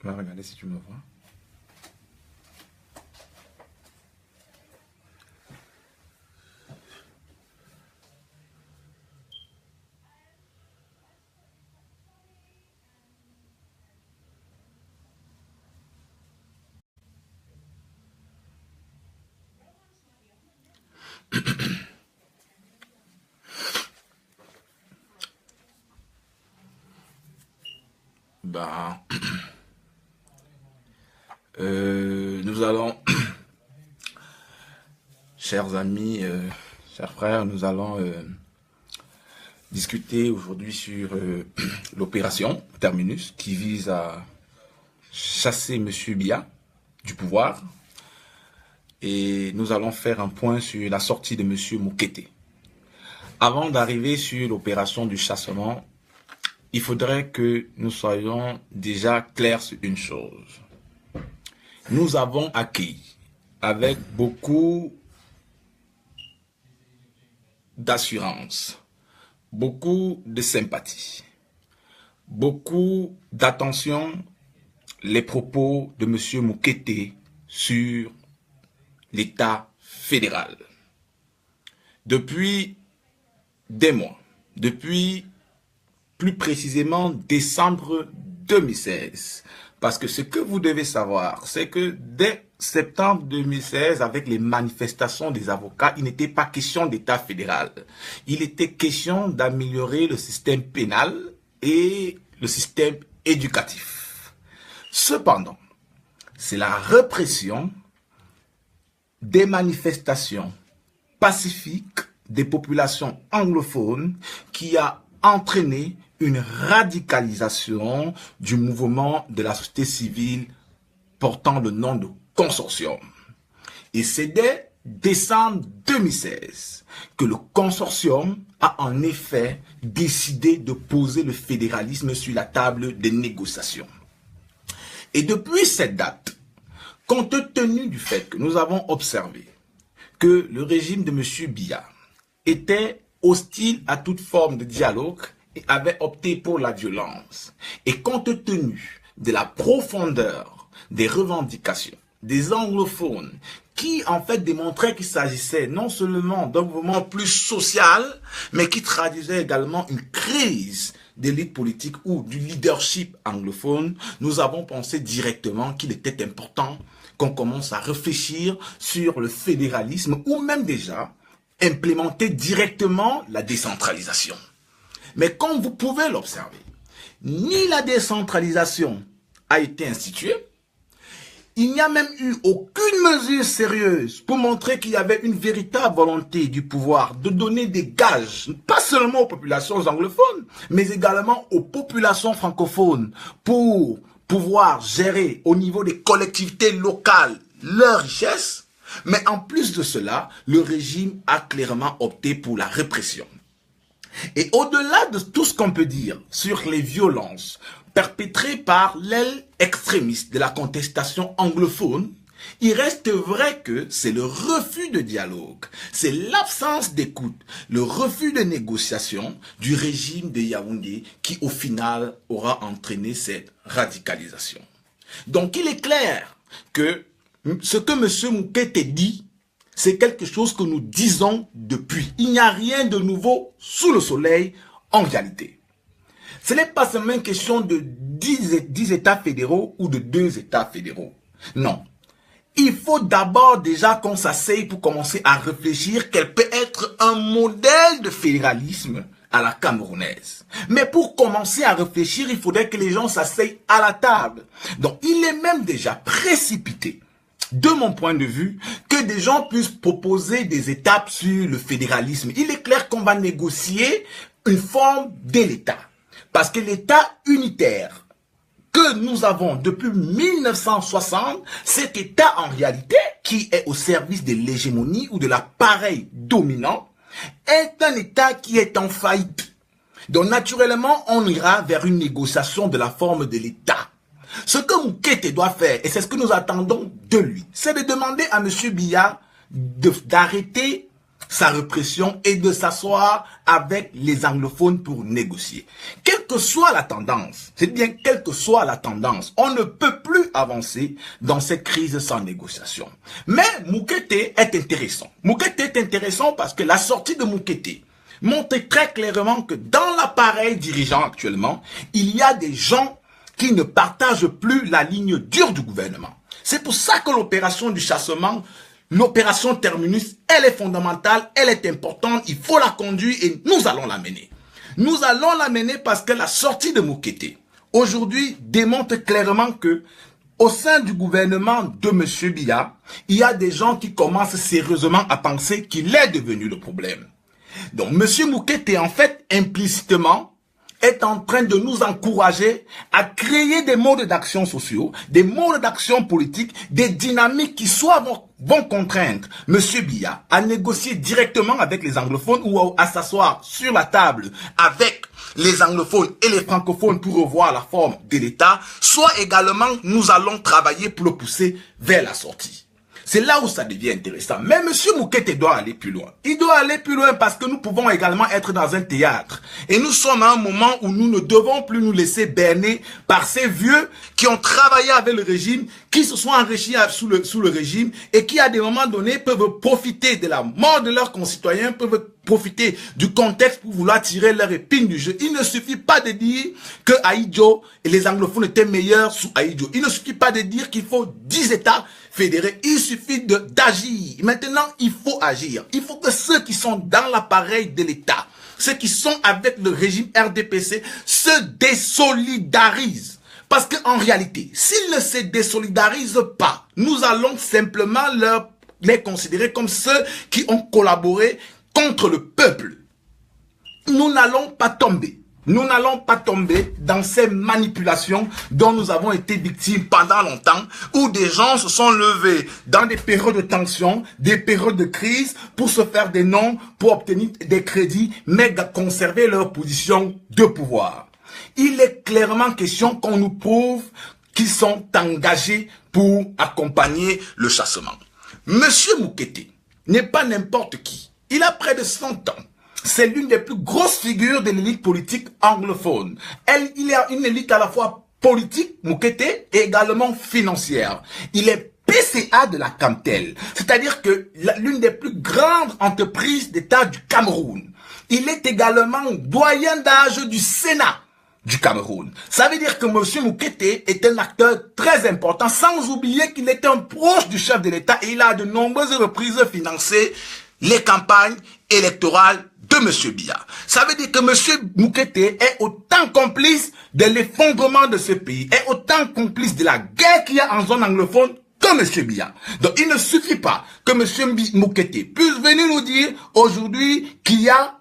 On va regarder si tu me vois. Ben, nous allons, chers amis, chers frères, nous allons discuter aujourd'hui sur l'opération Terminus qui vise à chasser M. Biya du pouvoir. Et nous allons faire un point sur la sortie de M. Moukete. Avant d'arriver sur l'opération du chassement, il faudrait que nous soyons déjà clairs sur une chose. Nous avons accueilli avec beaucoup d'assurance, beaucoup de sympathie, beaucoup d'attention les propos de M. Moukete sur l'État fédéral. Depuis des mois, depuis plus précisément décembre 2016, parce que ce que vous devez savoir, c'est que dès septembre 2016, avec les manifestations des avocats, il n'était pas question d'État fédéral. Il était question d'améliorer le système pénal et le système éducatif. Cependant, c'est la répression des manifestations pacifiques des populations anglophones qui a entraîné une radicalisation du mouvement de la société civile portant le nom de consortium. Et c'est dès décembre 2016 que le consortium a en effet décidé de poser le fédéralisme sur la table des négociations. Et depuis cette date, compte tenu du fait que nous avons observé que le régime de M. Biya était hostile à toute forme de dialogue et avait opté pour la violence, et compte tenu de la profondeur des revendications des anglophones qui en fait démontraient qu'il s'agissait non seulement d'un mouvement plus social, mais qui traduisait également une crise d'élite politique ou du leadership anglophone, nous avons pensé directement qu'il était important qu'on commence à réfléchir sur le fédéralisme ou même déjà implémenter directement la décentralisation. Mais comme vous pouvez l'observer, ni la décentralisation a été instituée, il n'y a même eu aucune mesure sérieuse pour montrer qu'il y avait une véritable volonté du pouvoir de donner des gages, pas seulement aux populations anglophones, mais également aux populations francophones pour pouvoir gérer au niveau des collectivités locales leurs richesses. Mais en plus de cela, le régime a clairement opté pour la répression. Et au-delà de tout ce qu'on peut dire sur les violences perpétrées par l'aile extrémiste de la contestation anglophone, il reste vrai que c'est le refus de dialogue, c'est l'absence d'écoute, le refus de négociation du régime de Yaoundé qui au final aura entraîné cette radicalisation. Donc il est clair que ce que M. Moukete dit, c'est quelque chose que nous disons depuis. Il n'y a rien de nouveau sous le soleil en réalité. Ce n'est pas seulement une question de 10 États fédéraux ou de 2 États fédéraux. Non. Il faut d'abord déjà qu'on s'asseye pour commencer à réfléchir quel peut être un modèle de fédéralisme à la camerounaise. Mais pour commencer à réfléchir, il faudrait que les gens s'asseyent à la table. Donc il est même déjà précipité, de mon point de vue, que des gens puissent proposer des étapes sur le fédéralisme. Il est clair qu'on va négocier une forme de l'État. Parce que l'État unitaire que nous avons depuis 1960, cet État en réalité, qui est au service de l'hégémonie ou de l'appareil dominant, est un État qui est en faillite. Donc naturellement, on ira vers une négociation de la forme de l'État. Ce que Moukete doit faire, et c'est ce que nous attendons de lui, c'est de demander à M. Biya d'arrêter sa répression et de s'asseoir avec les anglophones pour négocier. Quelle que soit la tendance, c'est bien quelle que soit la tendance, on ne peut plus avancer dans cette crise sans négociation. Mais Moukete est intéressant. Moukete est intéressant parce que la sortie de Moukete montre très clairement que dans l'appareil dirigeant actuellement, il y a des gens qui ne partagent plus la ligne dure du gouvernement. C'est pour ça que l'opération du chassement, l'opération Terminus, elle est fondamentale, elle est importante, il faut la conduire et nous allons la mener. Nous allons la mener parce que la sortie de Moukete, aujourd'hui, démontre clairement que au sein du gouvernement de M. Biya, il y a des gens qui commencent sérieusement à penser qu'il est devenu le problème. Donc, M. Moukete, en fait, implicitement, est en train de nous encourager à créer des modes d'action sociaux, des modes d'action politiques, des dynamiques qui soit vont contraindre M. Biya à négocier directement avec les anglophones ou à s'asseoir sur la table avec les anglophones et les francophones pour revoir la forme de l'État, soit également nous allons travailler pour le pousser vers la sortie. C'est là où ça devient intéressant. Mais M. Moukete doit aller plus loin. Il doit aller plus loin parce que nous pouvons également être dans un théâtre. Et nous sommes à un moment où nous ne devons plus nous laisser berner par ces vieux qui ont travaillé avec le régime, qui se sont enrichis sous le régime et qui à des moments donnés peuvent profiter de la mort de leurs concitoyens, peuvent profiter du contexte pour vouloir tirer leur épine du jeu. Il ne suffit pas de dire que Ahidjo et les anglophones étaient meilleurs sous Ahidjo. Il ne suffit pas de dire qu'il faut 10 États fédérés. Il suffit d'agir. Maintenant, il faut agir. Il faut que ceux qui sont dans l'appareil de l'État, ceux qui sont avec le régime RDPC, se désolidarisent. Parce qu'en réalité, s'ils ne se désolidarisent pas, nous allons simplement les considérer comme ceux qui ont collaboré contre le peuple. Nous n'allons pas tomber. Nous n'allons pas tomber dans ces manipulations dont nous avons été victimes pendant longtemps, où des gens se sont levés dans des périodes de tension, des périodes de crise, pour se faire des noms, pour obtenir des crédits, mais conserver leur position de pouvoir. Il est clairement question qu'on nous prouve qu'ils sont engagés pour accompagner le chassement. Monsieur Moukete n'est pas n'importe qui. Il a près de 100 ans. C'est l'une des plus grosses figures de l'élite politique anglophone. Il y a une élite à la fois politique, Moukete, et également financière. Il est PCA de la Camtel, c'est-à-dire que l'une des plus grandes entreprises d'État du Cameroun. Il est également doyen d'âge du Sénat du Cameroun. Ça veut dire que M. Moukete est un acteur très important, sans oublier qu'il est un proche du chef de l'État et il a à de nombreuses reprises financé les campagnes électorales de M. Biya. Ça veut dire que M. Moukete est autant complice de l'effondrement de ce pays, est autant complice de la guerre qu'il y a en zone anglophone que M. Biya. Donc il ne suffit pas que M. Moukete puisse venir nous dire aujourd'hui qu'il y a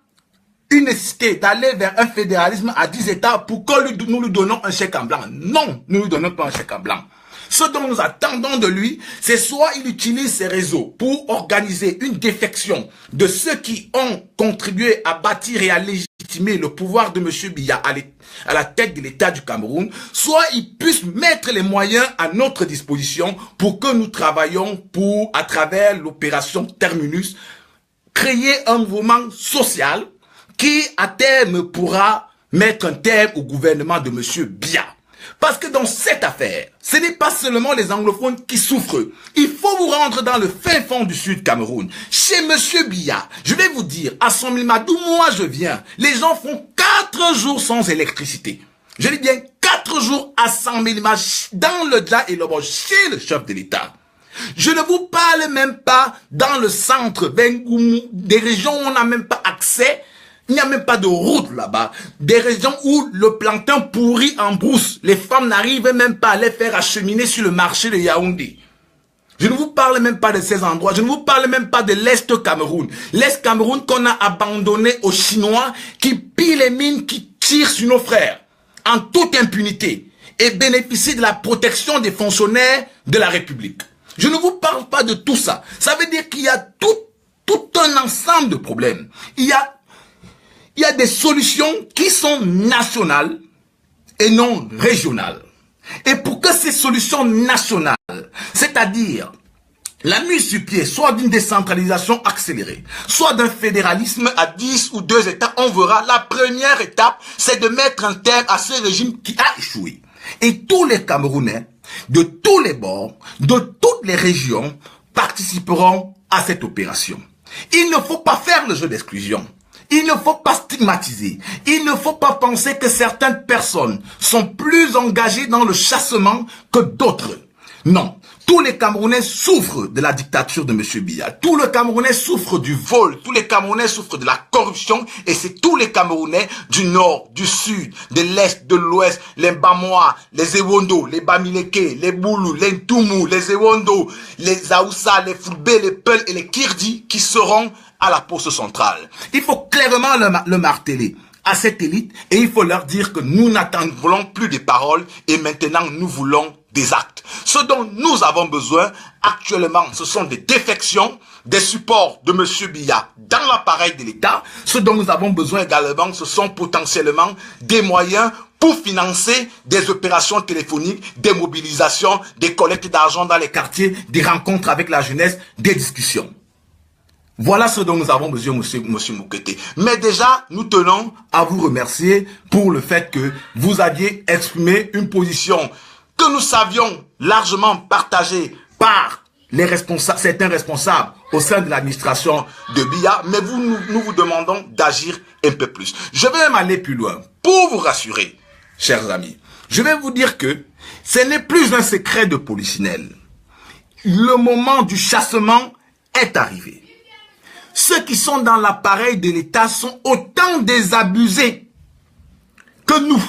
une nécessité d'aller vers un fédéralisme à 10 États pour que nous lui donnons un chèque en blanc. Non, nous ne lui donnons pas un chèque en blanc. Ce dont nous attendons de lui, c'est soit il utilise ses réseaux pour organiser une défection de ceux qui ont contribué à bâtir et à légitimer le pouvoir de M. Biya à la tête de l'État du Cameroun, soit il puisse mettre les moyens à notre disposition pour que nous travaillions pour, à travers l'opération Terminus, créer un mouvement social qui, à terme, pourra mettre un terme au gouvernement de M. Biya. Parce que dans cette affaire, ce n'est pas seulement les anglophones qui souffrent. Il faut vous rendre dans le fin fond du sud Cameroun. Chez M. Biya, je vais vous dire, à 100 000 d'où moi je viens, les gens font 4 jours sans électricité. Je dis bien 4 jours à 100 000 dans le Dja et le Bo, chez le chef de l'État. Je ne vous parle même pas dans le centre, des régions où on n'a même pas accès. Il n'y a même pas de route là-bas. Des régions où le plancton pourrit en brousse. Les femmes n'arrivent même pas à les faire acheminer sur le marché de Yaoundé. Je ne vous parle même pas de ces endroits. Je ne vous parle même pas de l'Est Cameroun. L'Est Cameroun qu'on a abandonné aux Chinois qui pillent les mines, qui tirent sur nos frères en toute impunité et bénéficient de la protection des fonctionnaires de la République. Je ne vous parle pas de tout ça. Ça veut dire qu'il y a tout un ensemble de problèmes. Il y a des solutions qui sont nationales et non régionales. Et pour que ces solutions nationales, c'est-à-dire la mise sur pied, soit d'une décentralisation accélérée, soit d'un fédéralisme à 10 ou 2 États, on verra. La première étape, c'est de mettre un terme à ce régime qui a échoué. Et tous les Camerounais, de tous les bords, de toutes les régions, participeront à cette opération. Il ne faut pas faire le jeu d'exclusion. Il ne faut pas stigmatiser. Il ne faut pas penser que certaines personnes sont plus engagées dans le chassement que d'autres. Non. Tous les Camerounais souffrent de la dictature de M. Biya. Tous les Camerounais souffrent du vol. Tous les Camerounais souffrent de la corruption. Et c'est tous les Camerounais du nord, du sud, de l'est, de l'ouest, les Bamois, les Ewondo, les Bamileke, les Boulou, les Ntoumou, les Ewondo, les Aoussa, les Foulbé, les Peul et les Kirdi qui seront à la poste centrale. Il faut clairement le marteler à cette élite et il faut leur dire que nous n'attendons plus des paroles et maintenant nous voulons des actes. Ce dont nous avons besoin actuellement, ce sont des défections, des supports de M. Biya dans l'appareil de l'État. Ce dont nous avons besoin également, ce sont potentiellement des moyens pour financer des opérations téléphoniques, des mobilisations, des collectes d'argent dans les quartiers, des rencontres avec la jeunesse, des discussions. Voilà ce dont nous avons besoin, monsieur Moukete. Mais déjà, nous tenons à vous remercier pour le fait que vous aviez exprimé une position que nous savions largement partagée par les responsables, certains responsables au sein de l'administration de Biya, mais nous vous demandons d'agir un peu plus. Je vais même aller plus loin pour vous rassurer, chers amis. Je vais vous dire que ce n'est plus un secret de polichinelle. Le moment du chassement est arrivé. Ceux qui sont dans l'appareil de l'État sont autant désabusés que nous.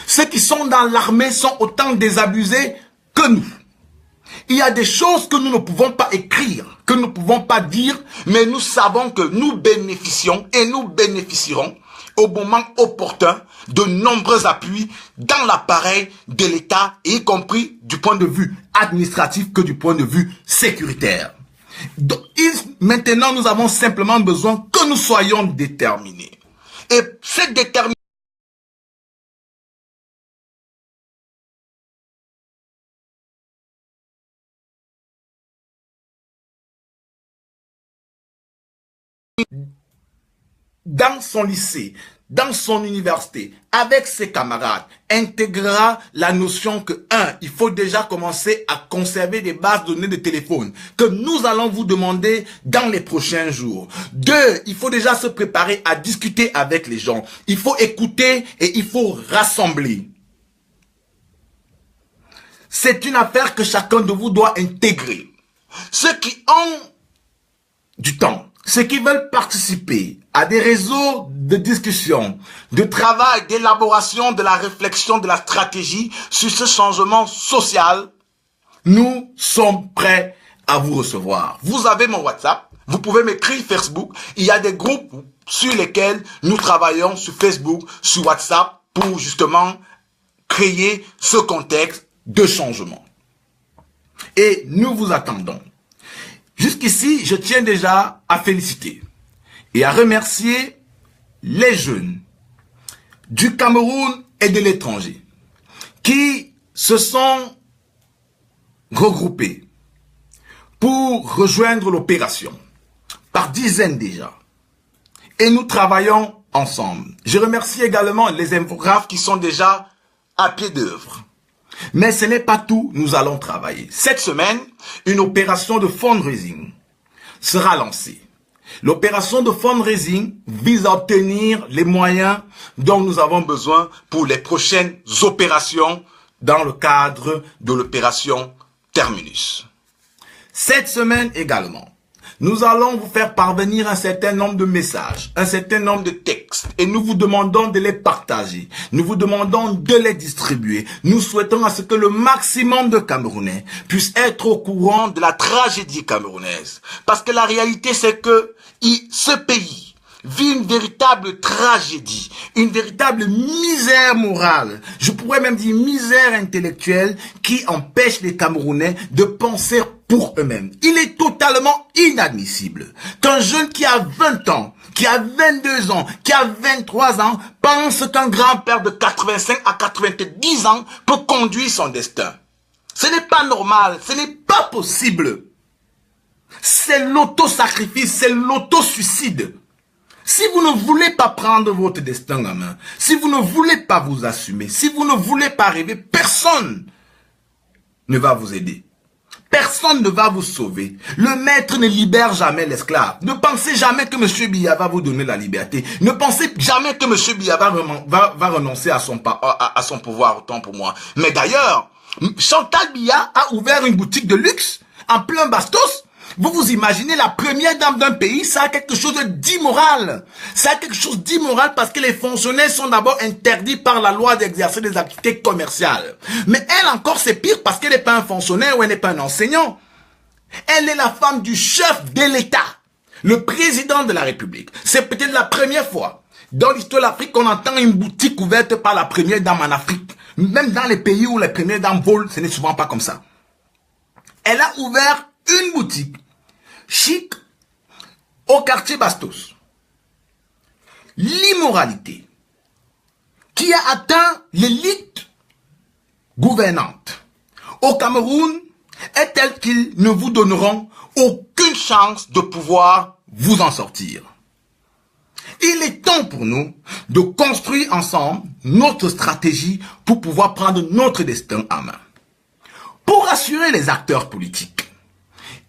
Ceux qui sont dans l'armée sont autant désabusés que nous. Il y a des choses que nous ne pouvons pas écrire, que nous ne pouvons pas dire, mais nous savons que nous bénéficions et nous bénéficierons au moment opportun de nombreux appuis dans l'appareil de l'État, y compris du point de vue administratif que du point de vue sécuritaire. Donc, maintenant, nous avons simplement besoin que nous soyons déterminés. Et cette détermination dans son lycée, dans son université, avec ses camarades, intégrera la notion que, il faut déjà commencer à conserver des bases de données de téléphone que nous allons vous demander dans les prochains jours. 2, il faut déjà se préparer à discuter avec les gens. Il faut écouter et il faut rassembler. C'est une affaire que chacun de vous doit intégrer. Ceux qui ont du temps, ceux qui veulent participer à des réseaux de discussion, de travail, d'élaboration, de la réflexion, de la stratégie sur ce changement social, nous sommes prêts à vous recevoir. Vous avez mon WhatsApp, vous pouvez m'écrire Facebook. Il y a des groupes sur lesquels nous travaillons sur Facebook, sur WhatsApp, pour justement créer ce contexte de changement. Et nous vous attendons. Jusqu'ici, je tiens déjà à féliciter et à remercier les jeunes du Cameroun et de l'étranger qui se sont regroupés pour rejoindre l'opération, par dizaines déjà. Et nous travaillons ensemble. Je remercie également les infographes qui sont déjà à pied d'œuvre. Mais ce n'est pas tout, nous allons travailler. Cette semaine, une opération de fundraising sera lancée. L'opération de fundraising vise à obtenir les moyens dont nous avons besoin pour les prochaines opérations dans le cadre de l'opération Terminus. Cette semaine également, nous allons vous faire parvenir un certain nombre de messages, un certain nombre de textes, et nous vous demandons de les partager. Nous vous demandons de les distribuer. Nous souhaitons à ce que le maximum de Camerounais puissent être au courant de la tragédie camerounaise. Parce que la réalité, c'est que ce pays vit une véritable tragédie, une véritable misère morale, je pourrais même dire misère intellectuelle qui empêche les Camerounais de penser pour eux-mêmes. Il est totalement inadmissible qu'un jeune qui a 20 ans, qui a 22 ans, qui a 23 ans, pense qu'un grand-père de 85 à 90 ans peut conduire son destin. Ce n'est pas normal, ce n'est pas possible. C'est l'auto-sacrifice, c'est l'auto-suicide. Si vous ne voulez pas prendre votre destin en main, si vous ne voulez pas vous assumer, si vous ne voulez pas rêver, personne ne va vous aider. Personne ne va vous sauver. Le maître ne libère jamais l'esclave. Ne pensez jamais que M. Biya va vous donner la liberté. Ne pensez jamais que M. Biya va renoncer à son pouvoir, autant pour moi. Mais d'ailleurs, Chantal Biya a ouvert une boutique de luxe en plein Bastos. Vous vous imaginez, la première dame d'un pays, ça a quelque chose d'immoral. Ça a quelque chose d'immoral parce que les fonctionnaires sont d'abord interdits par la loi d'exercer des activités commerciales. Mais elle encore, c'est pire parce qu'elle n'est pas un fonctionnaire ou elle n'est pas un enseignant. Elle est la femme du chef de l'État, le président de la République. C'est peut-être la première fois dans l'histoire de l'Afrique qu'on entend une boutique ouverte par la première dame en Afrique. Même dans les pays où les premières dames volent, ce n'est souvent pas comme ça. Elle a ouvert une boutique chic au quartier Bastos. L'immoralité qui a atteint l'élite gouvernante au Cameroun est telle qu'ils ne vous donneront aucune chance de pouvoir vous en sortir. Il est temps pour nous de construire ensemble notre stratégie pour pouvoir prendre notre destin en main. Pour rassurer les acteurs politiques,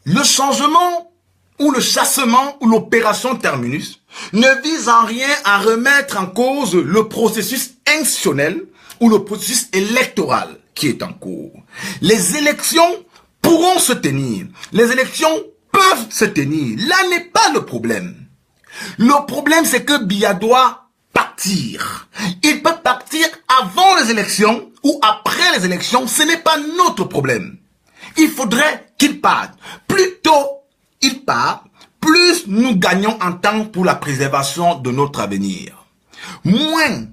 le changement ou le chassement ou l'opération Terminus ne vise en rien à remettre en cause le processus institutionnel ou le processus électoral qui est en cours. Les élections pourront se tenir. Les élections peuvent se tenir. Là n'est pas le problème. Le problème, c'est que Biya doit partir. Il peut partir avant les élections ou après les élections. Ce n'est pas notre problème. Il faudrait qu'il parte. Plus tôt il part, plus nous gagnons en temps pour la préservation de notre avenir. Moins,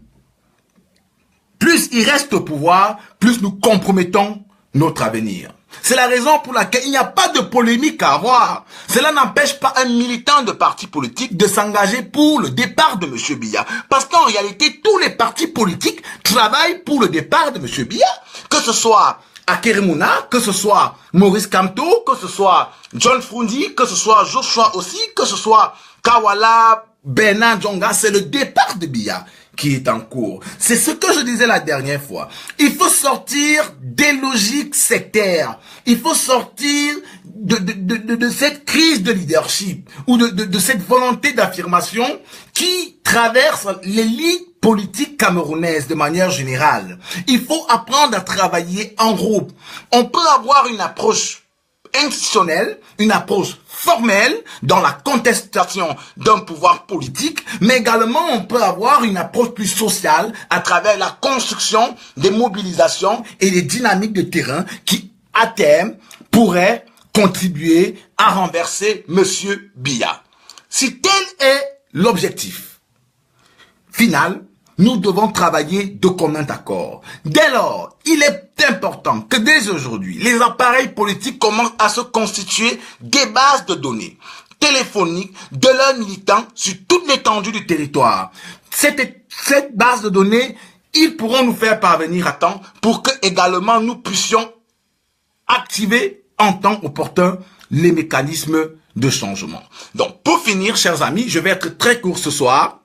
plus il reste au pouvoir, plus nous compromettons notre avenir. C'est la raison pour laquelle il n'y a pas de polémique à avoir. Cela n'empêche pas un militant de parti politique de s'engager pour le départ de M. Biya. Parce qu'en réalité, tous les partis politiques travaillent pour le départ de M. Biya. Que ce soit Akerimuna, que ce soit Maurice Kamto, que ce soit John Frundi, que ce soit Joshua aussi, que ce soit Kawala, Bernard Djonga, c'est le départ de Biya qui est en cours. C'est ce que je disais la dernière fois. Il faut sortir des logiques sectaires. Il faut sortir de cette crise de leadership ou de cette volonté d'affirmation qui traverse l'élite politique camerounaise de manière générale. Il faut apprendre à travailler en groupe. On peut avoir une approche institutionnelle, une approche formelle dans la contestation d'un pouvoir politique, mais également on peut avoir une approche plus sociale à travers la construction des mobilisations et des dynamiques de terrain qui, à terme, pourraient contribuer à renverser M. Biya. Si tel est l'objectif final, nous devons travailler de commun accord. Dès lors, il est important que dès aujourd'hui, les appareils politiques commencent à se constituer des bases de données téléphoniques de leurs militants sur toute l'étendue du territoire. Cette base de données, ils pourront nous faire parvenir à temps pour que également nous puissions activer en temps opportun les mécanismes de changement. Donc, pour finir, chers amis, je vais être très court ce soir.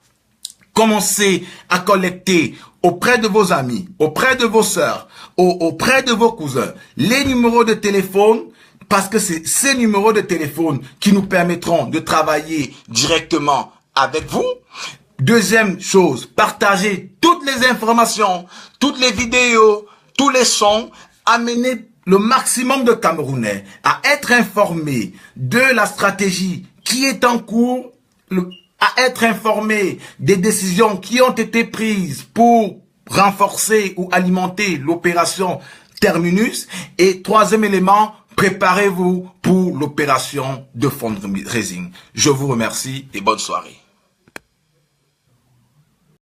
Commencez à collecter auprès de vos amis, auprès de vos sœurs, auprès de vos cousins, les numéros de téléphone, parce que c'est ces numéros de téléphone qui nous permettront de travailler directement avec vous. Deuxième chose, partagez toutes les informations, toutes les vidéos, tous les sons, amenez le maximum de Camerounais à être informés de la stratégie qui est en cours, à être informés des décisions qui ont été prises pour renforcer ou alimenter l'opération Terminus. Et troisième élément, préparez-vous pour l'opération de fundraising. Je vous remercie et bonne soirée.